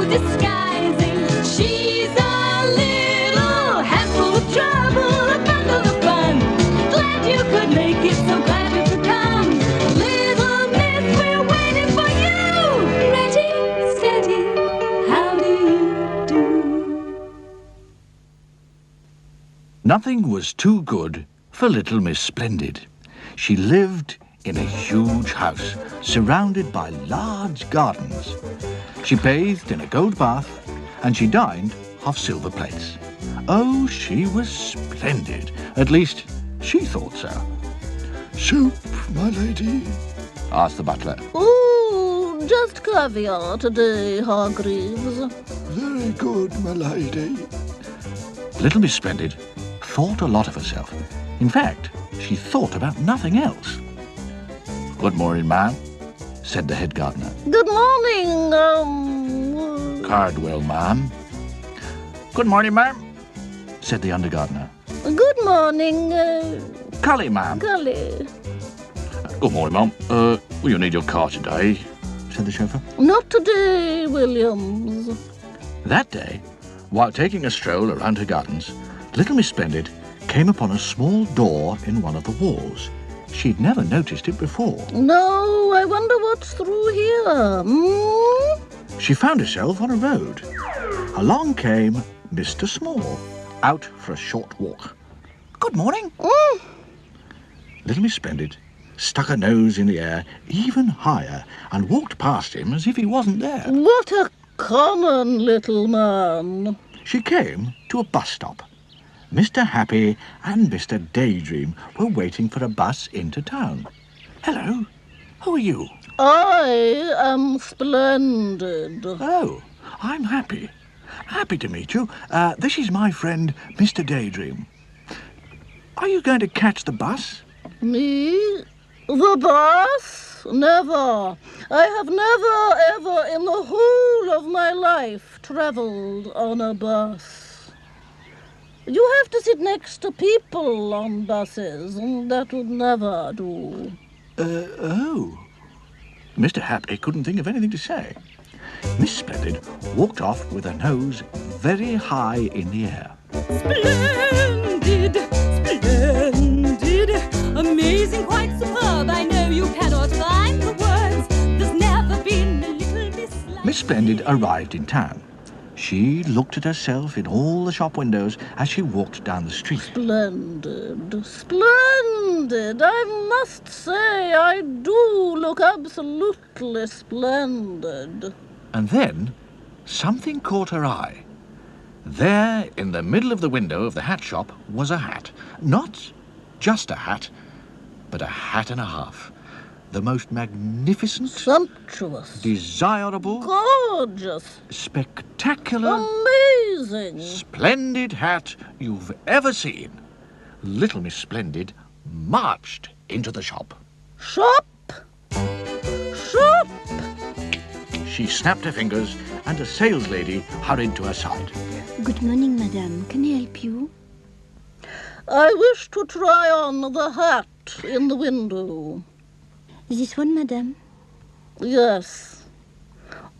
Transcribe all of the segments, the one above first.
disguising. She's a little handful of trouble, a bundle of fun. Glad you could make it, so glad you could come. Little Miss, we're waiting for you. Ready, steady, how do you do? Nothing was too good for little Miss Splendid. She lived in a huge house surrounded by large gardens. She bathed in a gold bath and she dined off silver plates. Oh, she was splendid. At least, she thought so. Soup, my lady? Asked the butler. Oh, just caviar today, Hargreaves. Very good, my lady. Little Miss Splendid thought a lot of herself. In fact, she thought about nothing else. Good morning, ma'am, said the head gardener. Good morning, Cardwell, ma'am. Good morning, ma'am, said the under gardener. Good morning, Cully, ma'am. Gully. Good morning, ma'am. Will you need your car today? Said the chauffeur. Not today, Williams. That day, while taking a stroll around her gardens, little Miss Splendid came upon a small door in one of the walls. She'd never noticed it before. No, I wonder what's through here. She found herself on a road. Along came Mr. Small, out for a short walk. Good morning. Little Miss Splendid stuck her nose in the air even higher and walked past him as if he wasn't there. What a common little man. She came to a bus stop. Mr. Happy and Mr. Daydream were waiting for a bus into town. Hello, who are you? I am Splendid. Oh, I'm Happy. Happy to meet you. This is my friend, Mr. Daydream. Are you going to catch the bus? Me? The bus? Never. I have never, ever in the whole of my life travelled on a bus. You have to sit next to people on buses, and that would never do. Oh. Mr. Happy couldn't think of anything to say. Miss Splendid walked off with her nose very high in the air. Splendid, splendid, amazing, quite superb. I know you cannot find the words. There's never been a little miss like... Miss Splendid arrived in town. She looked at herself in all the shop windows as she walked down the street. Splendid, splendid. I must say I do look absolutely splendid. And then something caught her eye. There, in the middle of the window of the hat shop, was a hat. Not just a hat, but a hat and a half. The most magnificent, Sumptuous, desirable, gorgeous, spectacular, amazing, splendid hat you've ever seen. Little Miss Splendid marched into the shop. Shop! Shop! She snapped her fingers and a saleslady hurried to her side. Good morning, madame. Can I help you? I wish to try on the hat in the window. This one, madame. Yes.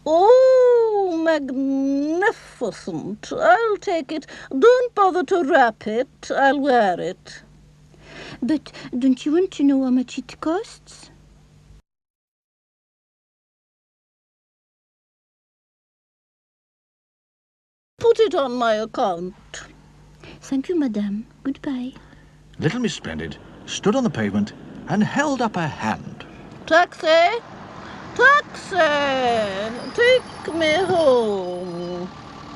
Oh, magnificent. I'll take it. Don't bother to wrap it. I'll wear it. But don't you want to know how much it costs? Put it on my account. Thank you, madame. Goodbye. Little Miss Splendid stood on the pavement and held up her hand. Taxi! Taxi! Take me home.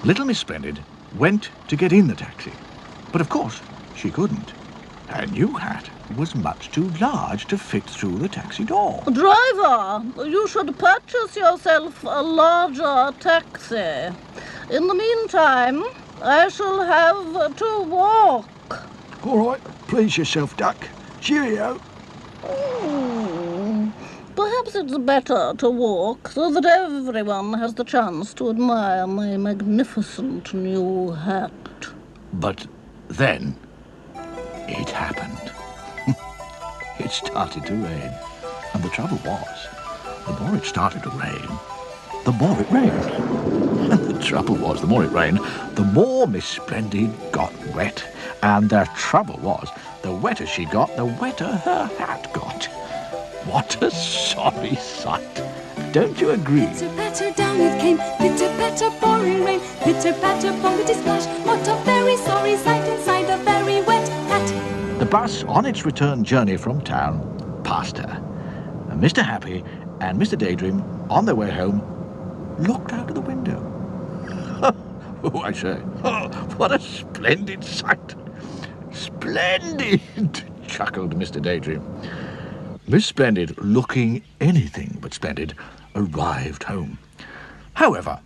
Little Miss Splendid went to get in the taxi, but of course she couldn't. Her new hat was much too large to fit through the taxi door. Driver, you should purchase yourself a larger taxi. In the meantime, I shall have to walk. All right, please yourself, duck. Cheerio. Perhaps it's better to walk so that everyone has the chance to admire my magnificent new hat. But then it happened. It started to rain. And the trouble was, the more it started to rain, the more it rained. And the trouble was, the more it rained, the more Miss Splendid got wet. And the trouble was, the wetter she got, the wetter her hat got. What a sorry sight. Don't you agree? Pitter-patter, down it came, pitter-patter, pouring rain, pitter-patter, bonkety splash, what a very sorry sight inside the very wet hat. The bus, on its return journey from town, passed her. And Mr. Happy and Mr. Daydream, on their way home, looked out of the window. Oh, I say, what a splendid sight. Splendid, chuckled Mr. Daydream. Miss Splendid, looking anything but splendid, arrived home. However,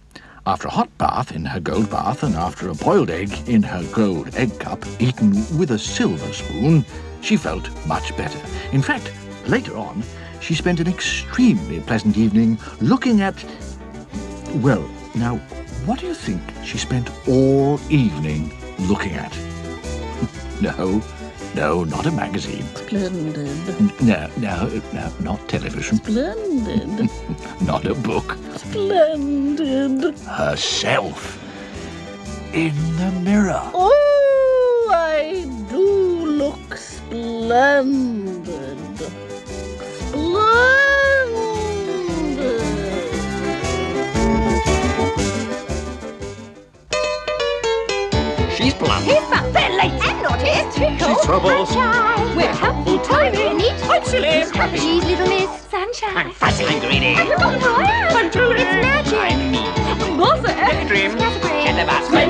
after a hot bath in her gold bath and after a boiled egg in her gold egg cup, eaten with a silver spoon, she felt much better. In fact, later on, she spent an extremely pleasant evening looking at... Well, now, what do you think she spent all evening looking at? No, not a magazine. Splendid. No, not television. Splendid. Not a book. Splendid. Herself. In the mirror. Oh, I do look splendid. Splendid. She's plump. He's fat, they're late and naughty, tickle, She's troubles. shy. We're helpful, tiny, neat, I'm silly. She's happy. She's little Miss Sunshine. I'm fussy and greedy. I'm magic. I'm Julie. It's magic. I'm me. Boss, Daydream. Scatterbrain. And the basket.